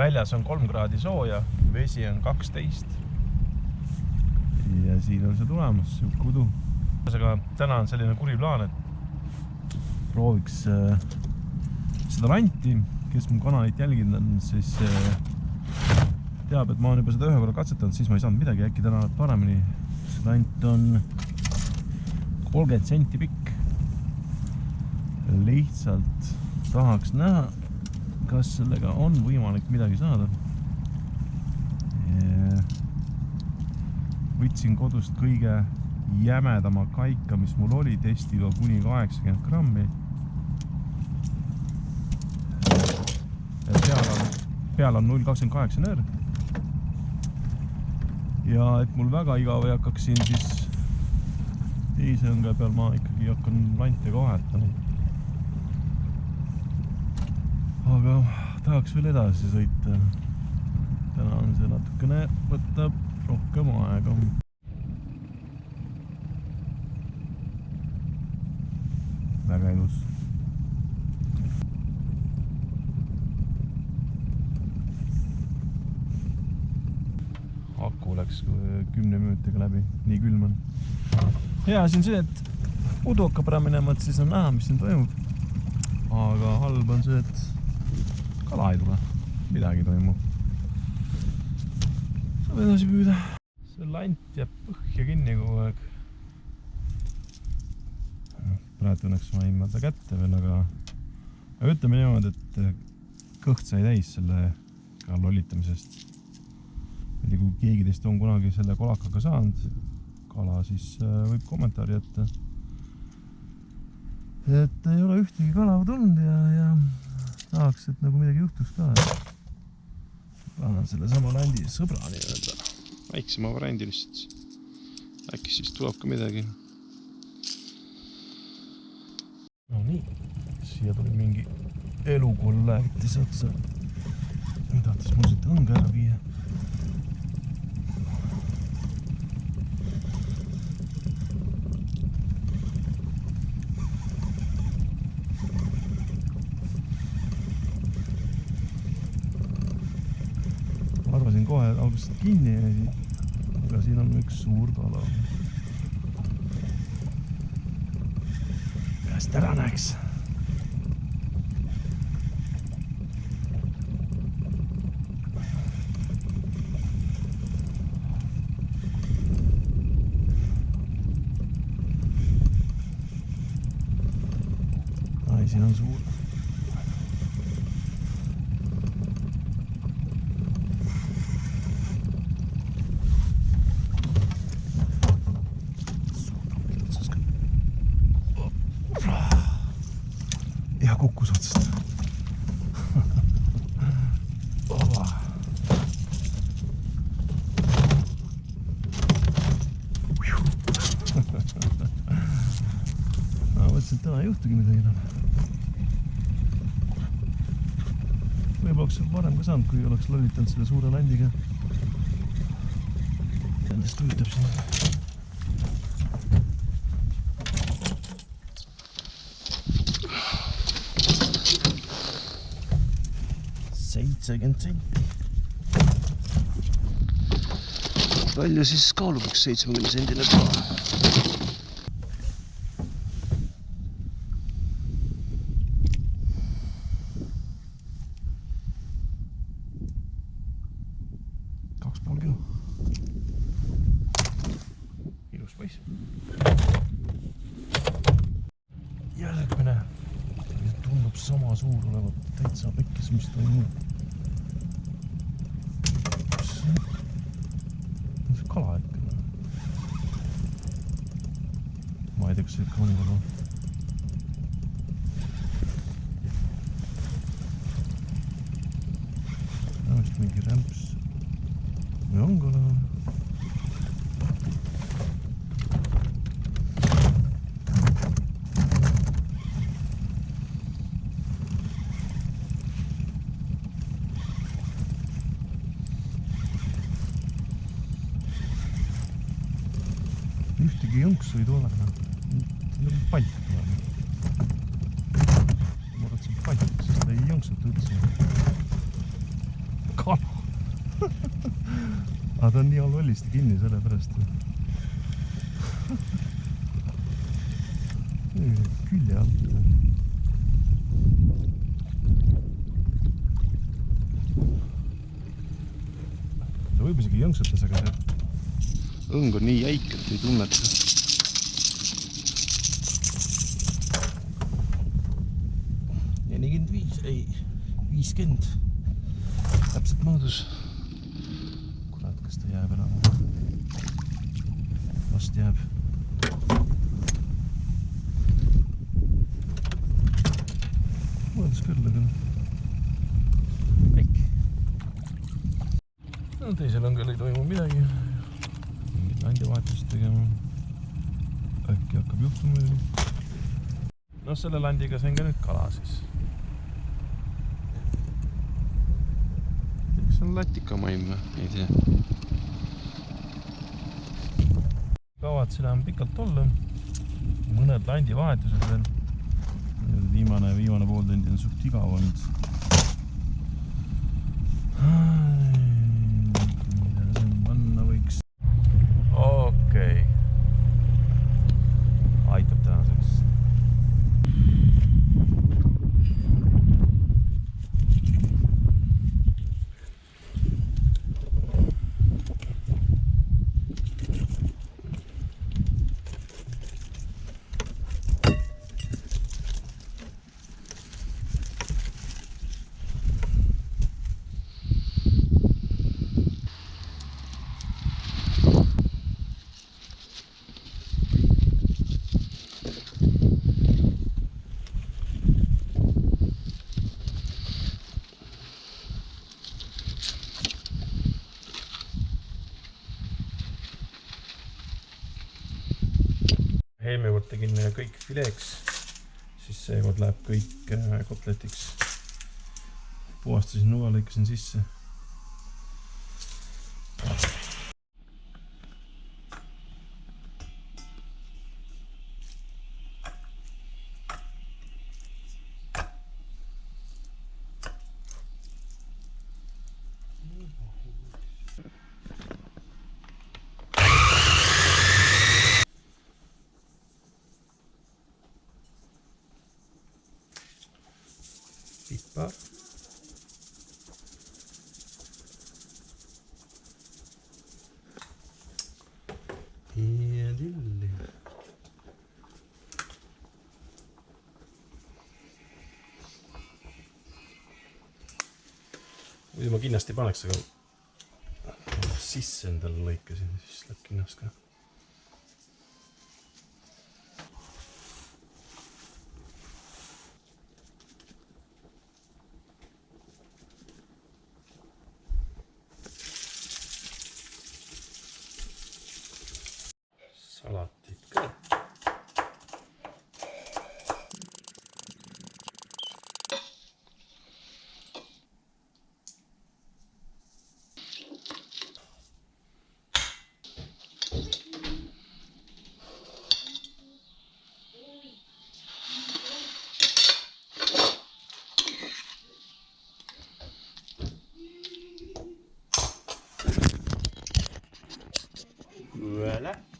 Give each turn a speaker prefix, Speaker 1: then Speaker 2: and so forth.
Speaker 1: väljas on 3 kraadi sooja, vesi on 12. Ja siin on see tulemus, siuke udu. Aga täna on selline kuri plaan, et prooviks seda lanti, kes mu kanalit jälginud on, siis teab, et ma olen juba seda ühe korra katsetanud, siis ma ei saanud midagi, äkki täna paremini. See lant on 30 senti pikk. Lihtsalt tahaks näha, kas sellega on võimalik midagi saada. Võtsin kodust kõige jämedama kaika, mis mul oli, testiga kuni 80 grammi. Peal on 0,28 nöör. Ja et mul väga igav ei hakkaks siin, siis teise õnge peal ma ikkagi hakkan lantega vahetama. Aga tahaks veel edasi sõita. Täna on see natukene võtab rohkem aega. Väga ilus. Aku läks 10 minutiga läbi, nii külm on. Hea siin see, et udu hakkab ära minema, et siis on näha, mis siin toimub. Aga halb on see, et kala ei tule. Midagi toimub. Saab edasi püüda. See lant jääb põhja kinni kogu aeg. Praegu õnneks ma ei mõelda kätte veel, aga ütleme niimoodi, et kõht sai täis selle lollitamisest. Kui keegi teist on kunagi selle kolakaga saanud kala, siis võib kommentaari jätta. Et ei ole ühtegi kala tulnud ja tahaks, et nagu midagi juhtuks ka. Panen selle sama landi sõbrani öelda. Väiksema variandi lihtsalt. Äkki siis tuleb ka midagi. No nii, siia tuli mingi elukolleegtis otsa. Tahtis mul siit õnge ära viia. Arvasin kohe algusest kinni, aga siin on üks suur kala. Peast ära näeks. Ai, siin on suur. Ja kukkus otsast. Ma mõtlesin, et täna ei juhtugi midagi enam. Võib-olla oleks varem ka saanud, kui oleks lollitanud selle suure landiga. Endast üütab siin. 70 senti. Palju siis kaalub üks 70 sendine kala? Pool kilo. Ilus poiss. Järgmine. Tundub sama suur olevat. Täitsa pekkis, mis toimub. See kala ikka. Ma ei tea, kas see ikka on kala. Vist mingi rämps. Või on kala? Ühtegi jõnksu ei tule. See on palk tuleb. Ma arvan, et see on palk, sest ei jõnksuta üldse. aga ta on nii halvallisti kinni selle pärast. Külje alt. Ta võib isegi jõnksutas, aga see õng on nii jäik, et ei tunneta. Ja 45, ei, 50. Täpselt mõõdus. Kurat, kas ta jääb enam? Vast jääb. Mõõdus küll, aga väike. No, teisel õngel ei toimu midagi. Mingid landivahetust tegema. Äkki hakkab juhtuma muidugi. No selle landiga sain ka nüüd kala siis. Kas on latikamaim või? Ei tea. Kavad seda on pikalt olla. Mõned landivahetused veel. Viimane pooltundi on suht igav olnud. Mida siin panna võiks? Okei. Aitab tänaseks. Eelmine kord tegin kõik fileeks, siis seekord läheb kõik kotletiks. Puhastasin nuga, lõikasin sisse. Pipar. Ja tilli. Muidu ma kindlasti paneks, aga sisse endale lõikasin, siis läheb kinnast ka. Salatit ka. Voilà.